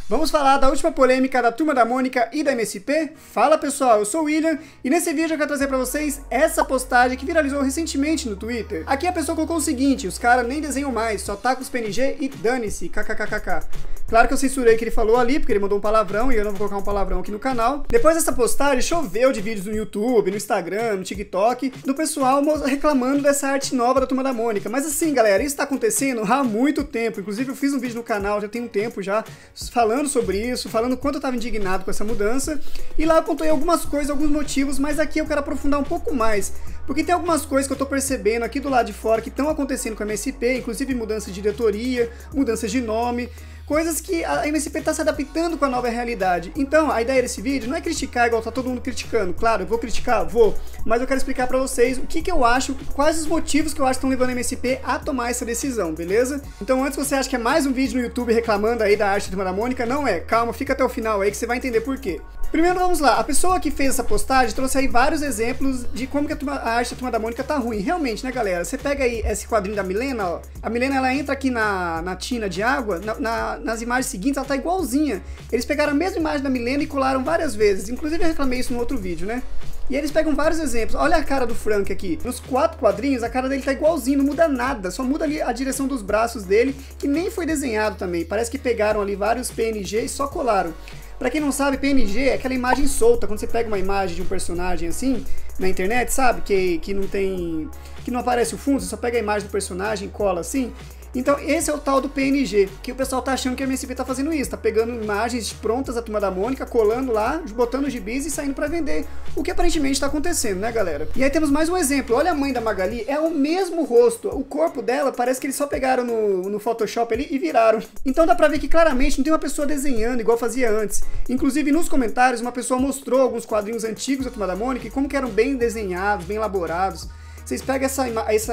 Vamos falar da última polêmica da Turma da Mônica e da MSP? Fala pessoal, eu sou o William e nesse vídeo eu quero trazer pra vocês essa postagem que viralizou recentemente no Twitter. Aqui a pessoa colocou o seguinte: os caras nem desenham mais, só tá com os PNG e dane-se, kkkk. Claro que eu censurei o que ele falou ali, porque ele mandou um palavrão e eu não vou colocar um palavrão aqui no canal. Depois dessa postagem, choveu de vídeos no YouTube, no Instagram, no TikTok, do pessoal reclamando dessa arte nova da Turma da Mônica. Mas assim, galera, isso tá acontecendo há muito tempo. Inclusive eu fiz um vídeo no canal, já tem um tempo já, falando sobre isso, falando o quanto eu tava indignado com essa mudança. E lá eu contei algumas coisas, alguns motivos, mas aqui eu quero aprofundar um pouco mais. Porque tem algumas coisas que eu tô percebendo aqui do lado de fora que estão acontecendo com a MSP, inclusive mudança de diretoria, mudanças de nome, coisas que a MSP está se adaptando com a nova realidade. Então, a ideia desse vídeo não é criticar igual tá todo mundo criticando. Claro, eu vou criticar, vou, mas eu quero explicar pra vocês o que eu acho, quais os motivos que eu acho que estão levando a MSP a tomar essa decisão, beleza? Então, antes você acha que é mais um vídeo no YouTube reclamando aí da arte da Turma da Mônica, não é. Calma, fica até o final aí que você vai entender por quê. Primeiro, vamos lá. A pessoa que fez essa postagem trouxe aí vários exemplos de como que a arte da Turma da Mônica tá ruim. Realmente, né, galera? Você pega aí esse quadrinho da Milena, ó. A Milena, ela entra aqui na tina de água, nas imagens seguintes, ela tá igualzinha. Eles pegaram a mesma imagem da Milena e colaram várias vezes. Inclusive, eu reclamei isso no outro vídeo, né? E eles pegam vários exemplos. Olha a cara do Frank aqui. Nos 4 quadrinhos, a cara dele tá igualzinho, não muda nada. Só muda ali a direção dos braços dele, que nem foi desenhado também. Parece que pegaram ali vários PNG e só colaram. Pra quem não sabe, PNG é aquela imagem solta. Quando você pega uma imagem de um personagem assim, na internet, sabe? Que não aparece o fundo, você só pega a imagem do personagem e cola assim. Então esse é o tal do PNG, que o pessoal tá achando que a MSP tá fazendo isso, tá pegando imagens prontas da Turma da Mônica, colando lá, botando os gibis e saindo pra vender, o que aparentemente tá acontecendo, né, galera? E aí temos mais um exemplo. Olha a mãe da Magali, é o mesmo rosto, o corpo dela parece que eles só pegaram no Photoshop ali e viraram. Então dá pra ver que claramente não tem uma pessoa desenhando igual fazia antes. Inclusive nos comentários uma pessoa mostrou alguns quadrinhos antigos da Turma da Mônica e como que eram bem desenhados, bem elaborados. Vocês pegam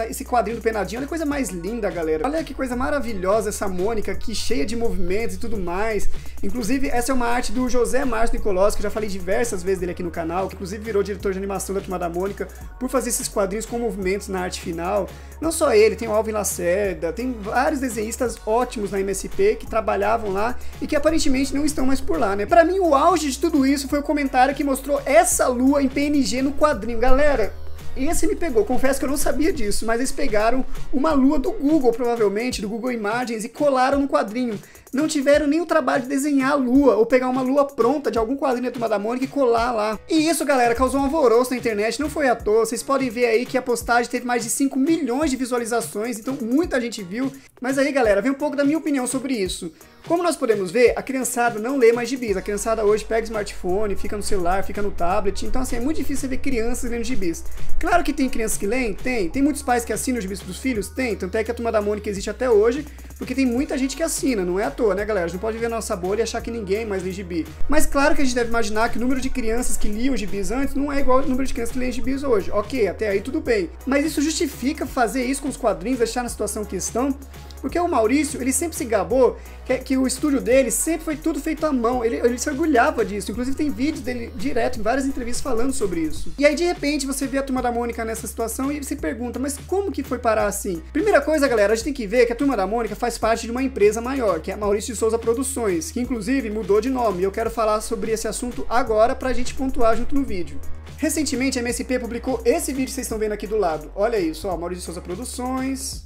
esse quadrinho do Penadinho, olha que coisa mais linda, galera. Olha que coisa maravilhosa essa Mônica aqui, cheia de movimentos e tudo mais. Inclusive, essa é uma arte do José Márcio Nicolós, que eu já falei diversas vezes dele aqui no canal, que inclusive virou diretor de animação da Turma da Mônica, por fazer esses quadrinhos com movimentos na arte final. Não só ele, tem o Alvin Lacerda, tem vários desenhistas ótimos na MSP que trabalhavam lá e que aparentemente não estão mais por lá, né? Pra mim, o auge de tudo isso foi o comentário que mostrou essa lua em PNG no quadrinho. Galera, esse me pegou, confesso que eu não sabia disso, mas eles pegaram uma lua do Google, provavelmente, do Google Imagens, e colaram no quadrinho. Não tiveram nem o trabalho de desenhar a lua, ou pegar uma lua pronta de algum quadrinho da Turma da Mônica e colar lá. E isso, galera, causou um alvoroço na internet, não foi à toa. Vocês podem ver aí que a postagem teve mais de 5 milhões de visualizações, então muita gente viu. Mas aí, galera, vem um pouco da minha opinião sobre isso. Como nós podemos ver, a criançada não lê mais gibis. A criançada hoje pega o smartphone, fica no celular, fica no tablet. Então, assim, é muito difícil você ver crianças lendo gibis. Claro que tem crianças que leem? Tem. Tem muitos pais que assinam os gibis dos filhos? Tem. Tanto é que a Turma da Mônica existe até hoje, porque tem muita gente que assina, não é à toa, né, galera? A gente não pode ver a nossa bolha e achar que ninguém mais lê gibi. Mas claro que a gente deve imaginar que o número de crianças que liam gibis antes não é igual ao número de crianças que leem gibis hoje. Ok, até aí tudo bem. Mas isso justifica fazer isso com os quadrinhos, deixar na situação que estão? Porque o Maurício, ele sempre se gabou que o estúdio dele sempre foi tudo feito à mão. Ele se orgulhava disso. Inclusive tem vídeos dele direto em várias entrevistas falando sobre isso. E aí de repente você vê a Turma da Mônica nessa situação e se pergunta, mas como que foi parar assim? Primeira coisa, galera, a gente tem que ver que a Turma da Mônica faz parte de uma empresa maior, que é a Maurício de Souza Produções, que inclusive mudou de nome. E eu quero falar sobre esse assunto agora pra gente pontuar junto no vídeo. Recentemente a MSP publicou esse vídeo que vocês estão vendo aqui do lado. Olha isso, ó, Maurício de Souza Produções.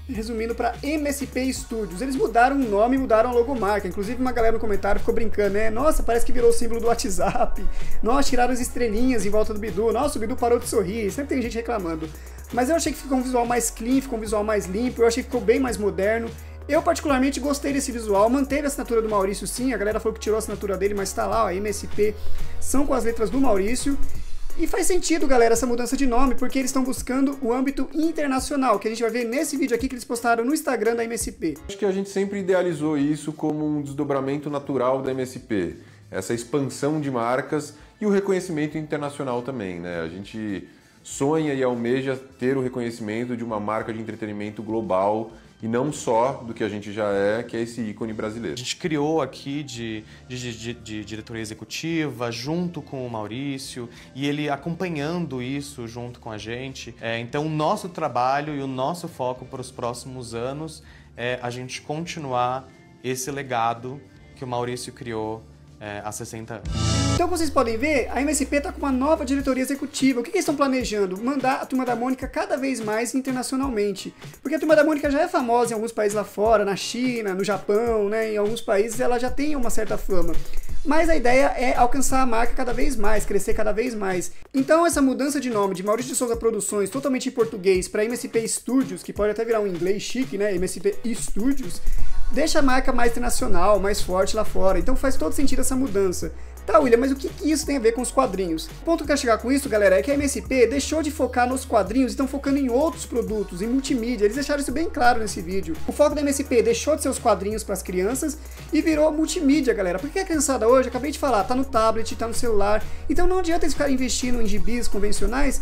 Resumindo para MSP Studios. Eles mudaram o nome, mudaram a logomarca. Inclusive uma galera no comentário ficou brincando, né? Nossa, parece que virou o símbolo do WhatsApp. Nossa, tiraram as estrelinhas em volta do Bidu. Nossa, o Bidu parou de sorrir. Sempre tem gente reclamando. Mas eu achei que ficou um visual mais clean, ficou um visual mais limpo. Eu achei que ficou bem mais moderno. Eu particularmente gostei desse visual. Manteve a assinatura do Maurício, sim. A galera falou que tirou a assinatura dele, mas tá lá, ó, MSP. São com as letras do Maurício. E faz sentido, galera, essa mudança de nome, porque eles estão buscando o âmbito internacional, que a gente vai ver nesse vídeo aqui que eles postaram no Instagram da MSP. Acho que a gente sempre idealizou isso como um desdobramento natural da MSP, essa expansão de marcas e o reconhecimento internacional também, né? A gente sonha e almeja ter o reconhecimento de uma marca de entretenimento global e não só do que a gente já é, que é esse ícone brasileiro. A gente criou aqui de diretoria executiva, junto com o Maurício, e ele acompanhando isso junto com a gente. Então o nosso trabalho e o nosso foco para os próximos anos é a gente continuar esse legado que o Maurício criou há 60 anos. Então, como vocês podem ver, a MSP está com uma nova diretoria executiva. O que eles estão planejando? Mandar a Turma da Mônica cada vez mais internacionalmente. Porque a Turma da Mônica já é famosa em alguns países lá fora, na China, no Japão, né? Em alguns países ela já tem uma certa fama. Mas a ideia é alcançar a marca cada vez mais, crescer cada vez mais. Então essa mudança de nome de Maurício de Souza Produções, totalmente em português, para MSP Studios, que pode até virar um inglês chique, né? MSP Studios, deixa a marca mais internacional, mais forte lá fora. Então faz todo sentido essa mudança. Tá, William, mas o que isso tem a ver com os quadrinhos? O ponto que eu quero chegar com isso, galera, é que a MSP deixou de focar nos quadrinhos e estão focando em outros produtos, em multimídia. Eles deixaram isso bem claro nesse vídeo. O foco da MSP deixou de ser os quadrinhos para as crianças e virou multimídia, galera. Porque a criançada hoje, acabei de falar, tá no tablet, tá no celular. Então não adianta eles ficarem investindo em gibis convencionais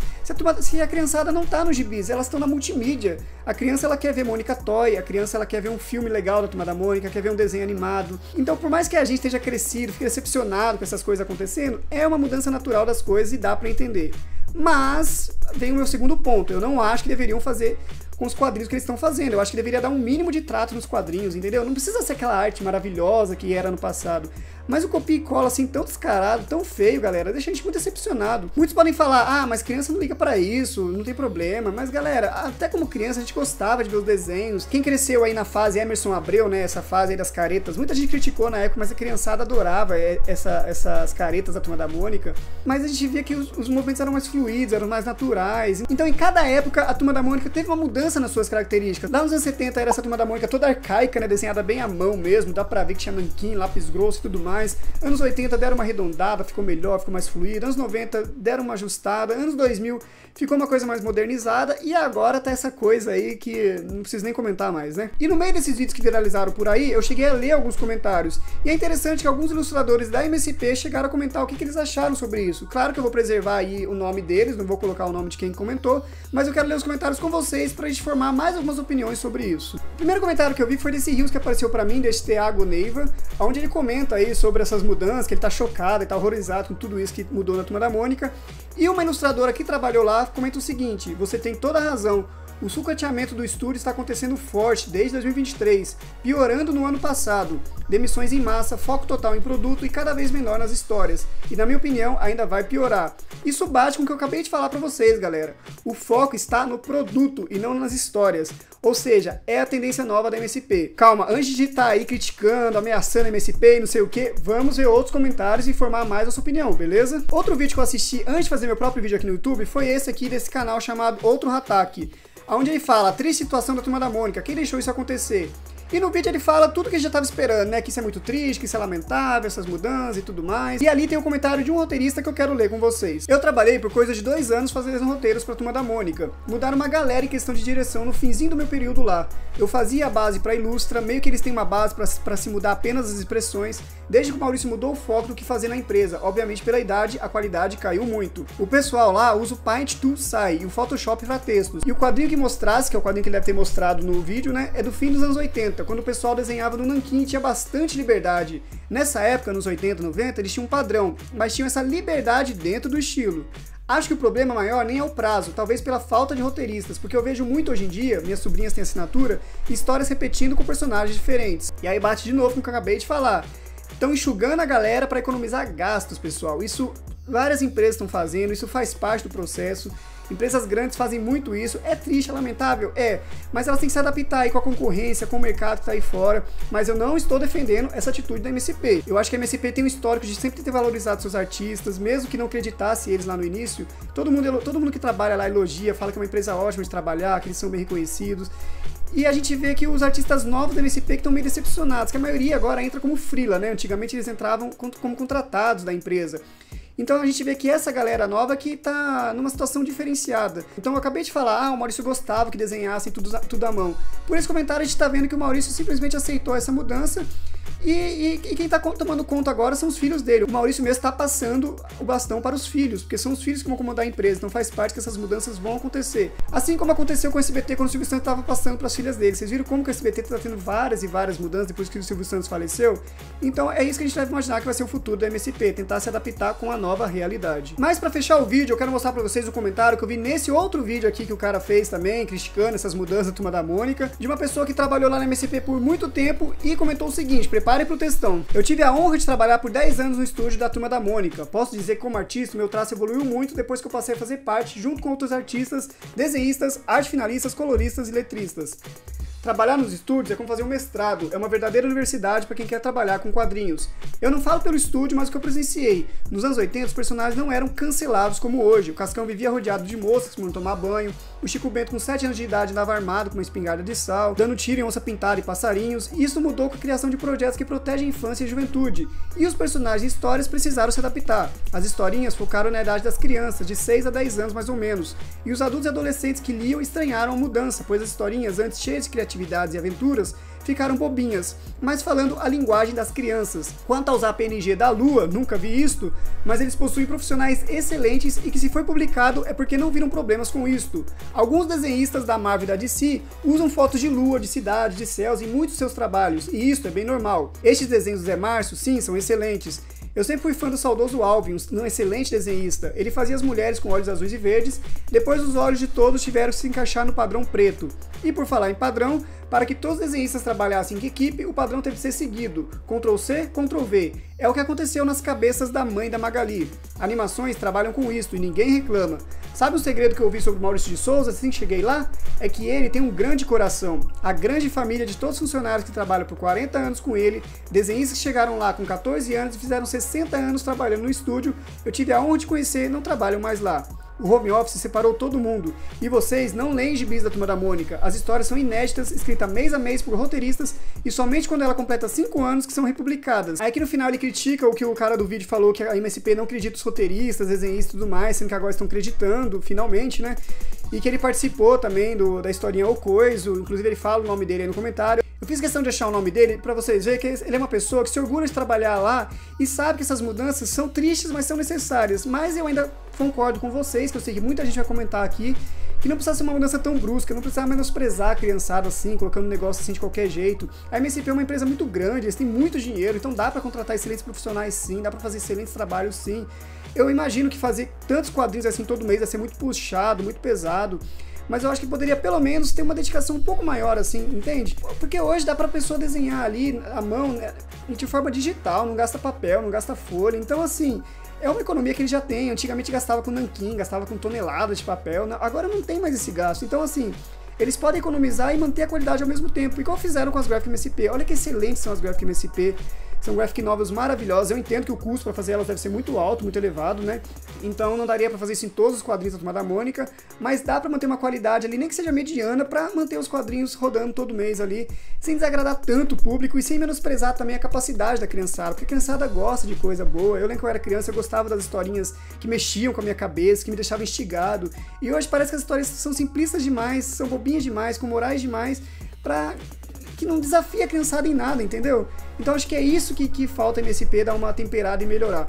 se a criançada não tá nos gibis, elas estão na multimídia. A criança, ela quer ver Mônica Toy, a criança, ela quer ver um filme legal da Turma da Mônica, quer ver um desenho animado. Então, por mais que a gente esteja crescido, fique decepcionado com essas coisas acontecendo, é uma mudança natural das coisas e dá pra entender. Mas vem o meu segundo ponto, eu não acho que deveriam fazer com os quadrinhos que eles estão fazendo. Eu acho que deveria dar um mínimo de trato nos quadrinhos, entendeu? Não precisa ser aquela arte maravilhosa que era no passado. Mas o copia e cola assim tão descarado, tão feio, galera, deixa a gente muito decepcionado. Muitos podem falar, ah, mas criança não liga pra isso, não tem problema. Mas galera, até como criança a gente gostava de ver os desenhos. Quem cresceu aí na fase Emerson Abreu, né, essa fase aí das caretas, muita gente criticou na época, mas a criançada adorava essas caretas da Turma da Mônica. Mas a gente via que os movimentos eram mais fluidos, eram mais naturais. Então em cada época a Turma da Mônica teve uma mudança nas suas características. Lá nos anos 70 era essa Turma da Mônica toda arcaica, né, desenhada bem à mão mesmo, dá pra ver que tinha nanquim, lápis grosso e tudo mais. Anos 80 deram uma arredondada, ficou melhor, ficou mais fluido. Anos 90 deram uma ajustada. Anos 2000 ficou uma coisa mais modernizada. E agora tá essa coisa aí que não preciso nem comentar mais, né? E no meio desses vídeos que viralizaram por aí, eu cheguei a ler alguns comentários. E é interessante que alguns ilustradores da MSP chegaram a comentar o que eles acharam sobre isso. Claro que eu vou preservar aí o nome deles, não vou colocar o nome de quem comentou, mas eu quero ler os comentários com vocês pra gente formar mais algumas opiniões sobre isso. O primeiro comentário que eu vi foi desse Rios que apareceu pra mim, desse Thiago Neiva, onde ele comenta aí sobre essas mudanças, que ele tá chocado e tá horrorizado com tudo isso que mudou na Turma da Mônica. E uma ilustradora que trabalhou lá comenta o seguinte: você tem toda a razão, o sucateamento do estúdio está acontecendo forte desde 2023, piorando no ano passado. Demissões em massa, foco total em produto e cada vez menor nas histórias. E na minha opinião, ainda vai piorar. Isso bate com o que eu acabei de falar pra vocês, galera. O foco está no produto e não nas histórias. Ou seja, é a tendência nova da MSP. Calma, antes de estar aí criticando, ameaçando a MSP e não sei o que, vamos ver outros comentários e formar mais a sua opinião, beleza? Outro vídeo que eu assisti antes de fazer meu próprio vídeo aqui no YouTube foi esse aqui desse canal chamado Outro Hataki, onde ele fala a triste situação da Turma da Mônica, quem deixou isso acontecer? E no vídeo ele fala tudo que a gente já estava esperando, né? Que isso é muito triste, que isso é lamentável, essas mudanças e tudo mais. E ali tem um comentário de um roteirista que eu quero ler com vocês. Eu trabalhei por coisa de 2 anos fazendo roteiros pra Turma da Mônica. Mudaram uma galera em questão de direção no finzinho do meu período lá. Eu fazia a base pra Ilustra, meio que eles têm uma base pra se mudar apenas as expressões, desde que o Maurício mudou o foco do que fazer na empresa. Obviamente pela idade, a qualidade caiu muito. O pessoal lá usa o Paint Tool Sai e o Photoshop pra textos. E o quadrinho que mostrasse, que é o quadrinho que ele deve ter mostrado no vídeo, né? É do fim dos anos 80. Quando o pessoal desenhava no nanquim e tinha bastante liberdade. Nessa época, nos 80, 90, eles tinham um padrão, mas tinham essa liberdade dentro do estilo. Acho que o problema maior nem é o prazo, talvez pela falta de roteiristas, porque eu vejo muito hoje em dia, minhas sobrinhas têm assinatura, histórias repetindo com personagens diferentes. E aí bate de novo com o que eu acabei de falar. Estão enxugando a galera para economizar gastos, pessoal. Isso várias empresas estão fazendo, isso faz parte do processo. Empresas grandes fazem muito isso, é triste, é lamentável, mas elas têm que se adaptar aí com a concorrência, com o mercado que tá aí fora, mas eu não estou defendendo essa atitude da MSP. Eu acho que a MSP tem um histórico de sempre ter valorizado seus artistas, mesmo que não acreditasse eles lá no início, todo mundo que trabalha lá elogia, fala que é uma empresa ótima de trabalhar, que eles são bem reconhecidos. E a gente vê que os artistas novos da MSP que estão meio decepcionados, que a maioria agora entra como freela, né? Antigamente eles entravam como contratados da empresa. Então a gente vê que essa galera nova que tá numa situação diferenciada. Então eu acabei de falar, o Maurício gostava que desenhassem tudo à mão. Por esse comentário a gente tá vendo que o Maurício simplesmente aceitou essa mudança. E quem tá tomando conta agora são os filhos dele. O Maurício mesmo tá passando o bastão para os filhos, porque são os filhos que vão comandar a empresa, então faz parte que essas mudanças vão acontecer. Assim como aconteceu com o SBT quando o Silvio Santos estava passando para as filhas dele. Vocês viram como que o SBT tá tendo várias e várias mudanças depois que o Silvio Santos faleceu? Então é isso que a gente deve imaginar que vai ser o futuro da MSP, tentar se adaptar com a nova realidade. Mas para fechar o vídeo, eu quero mostrar para vocês o comentário que eu vi nesse outro vídeo aqui que o cara fez também, criticando essas mudanças da Turma da Mônica, de uma pessoa que trabalhou lá na MSP por muito tempo e comentou o seguinte, prepare pro textão. Eu tive a honra de trabalhar por 10 anos no estúdio da Turma da Mônica. Posso dizer que como artista, meu traço evoluiu muito depois que eu passei a fazer parte, junto com outros artistas, desenhistas, arte finalistas, coloristas e letristas. Trabalhar nos estúdios é como fazer um mestrado, é uma verdadeira universidade para quem quer trabalhar com quadrinhos. Eu não falo pelo estúdio, mas o que eu presenciei. Nos anos 80, os personagens não eram cancelados como hoje. O Cascão vivia rodeado de moças que não tomar banho, o Chico Bento com 7 anos de idade andava armado com uma espingarda de sal, dando tiro em onça pintada e passarinhos, e isso mudou com a criação de projetos que protegem a infância e a juventude. E os personagens e histórias precisaram se adaptar. As historinhas focaram na idade das crianças, de 6 a 10 anos mais ou menos, e os adultos e adolescentes que liam estranharam a mudança, pois as historinhas, antes cheias de criatividades e aventuras, ficaram bobinhas, mas falando a linguagem das crianças. Quanto a usar a PNG da Lua, nunca vi isto, mas eles possuem profissionais excelentes e que se foi publicado é porque não viram problemas com isto. Alguns desenhistas da Marvel e da DC usam fotos de lua, de cidades, de céus em muitos de seus trabalhos, e isto é bem normal. Estes desenhos do Zé Márcio, sim, são excelentes. Eu sempre fui fã do saudoso Alvin, um excelente desenhista. Ele fazia as mulheres com olhos azuis e verdes, depois os olhos de todos tiveram que se encaixar no padrão preto. E por falar em padrão, para que todos os desenhistas trabalhassem em equipe, o padrão teve que ser seguido. Ctrl+C, Ctrl+V. É o que aconteceu nas cabeças da mãe da Magali. Animações trabalham com isso e ninguém reclama. Sabe um segredo que eu ouvi sobre o Maurício de Souza assim que cheguei lá? É que ele tem um grande coração. A grande família de todos os funcionários que trabalham por 40 anos com ele, desenhistas que chegaram lá com 14 anos e fizeram 60 anos trabalhando no estúdio, eu tive a honra de conhecer, não trabalham mais lá. O home office separou todo mundo. E vocês não leem gibis da Turma da Mônica. As histórias são inéditas, escritas mês a mês por roteiristas, e somente quando ela completa 5 anos que são republicadas. Aí que no final ele critica o que o cara do vídeo falou, que a MSP não acredita os roteiristas, desenhistas e tudo mais, sendo que agora estão acreditando, finalmente, né? E que ele participou também da historinha O Coiso, inclusive ele fala o nome dele aí no comentário. Eu fiz questão de achar o nome dele pra vocês verem que ele é uma pessoa que se orgulha de trabalhar lá e sabe que essas mudanças são tristes, mas são necessárias. Mas eu ainda concordo com vocês, que eu sei que muita gente vai comentar aqui, que não precisa ser uma mudança tão brusca, não precisa menosprezar a criançada assim, colocando um negócio assim de qualquer jeito. A MSP é uma empresa muito grande, eles têm muito dinheiro, então dá pra contratar excelentes profissionais sim, dá pra fazer excelentes trabalhos sim. Eu imagino que fazer tantos quadrinhos assim todo mês vai ser muito puxado, muito pesado, mas eu acho que poderia pelo menos ter uma dedicação um pouco maior assim, entende? Porque hoje dá pra pessoa desenhar ali à mão, né, de forma digital, não gasta papel, não gasta folha, então assim, é uma economia que ele já tem. Antigamente gastava com nanquim, gastava com toneladas de papel, agora não tem mais esse gasto, então assim, eles podem economizar e manter a qualidade ao mesmo tempo, igual fizeram com as Graphic MSP. Olha que excelentes são as Graphic MSP. São graphic novels maravilhosas. Eu entendo que o custo para fazer elas deve ser muito alto, muito elevado, né? Então não daria para fazer isso em todos os quadrinhos da Turma da Mônica, mas dá para manter uma qualidade ali, nem que seja mediana, para manter os quadrinhos rodando todo mês ali, sem desagradar tanto o público e sem menosprezar também a capacidade da criançada, porque a criançada gosta de coisa boa. Eu lembro que eu era criança, eu gostava das historinhas que mexiam com a minha cabeça, que me deixavam instigado, e hoje parece que as histórias são simplistas demais, são bobinhas demais, com morais demais, que não desafia a criançada em nada, entendeu? Então acho que é isso que falta a MSP, dar uma temperada e melhorar.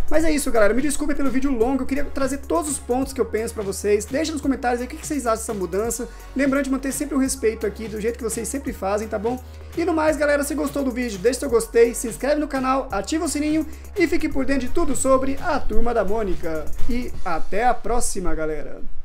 Mas é isso, galera. Me desculpe pelo vídeo longo, eu queria trazer todos os pontos que eu penso pra vocês. Deixa nos comentários aí o que vocês acham dessa mudança. Lembrando de manter sempre o respeito aqui, do jeito que vocês sempre fazem, tá bom? E no mais, galera, se gostou do vídeo, deixa seu gostei, se inscreve no canal, ativa o sininho e fique por dentro de tudo sobre a Turma da Mônica. E até a próxima, galera!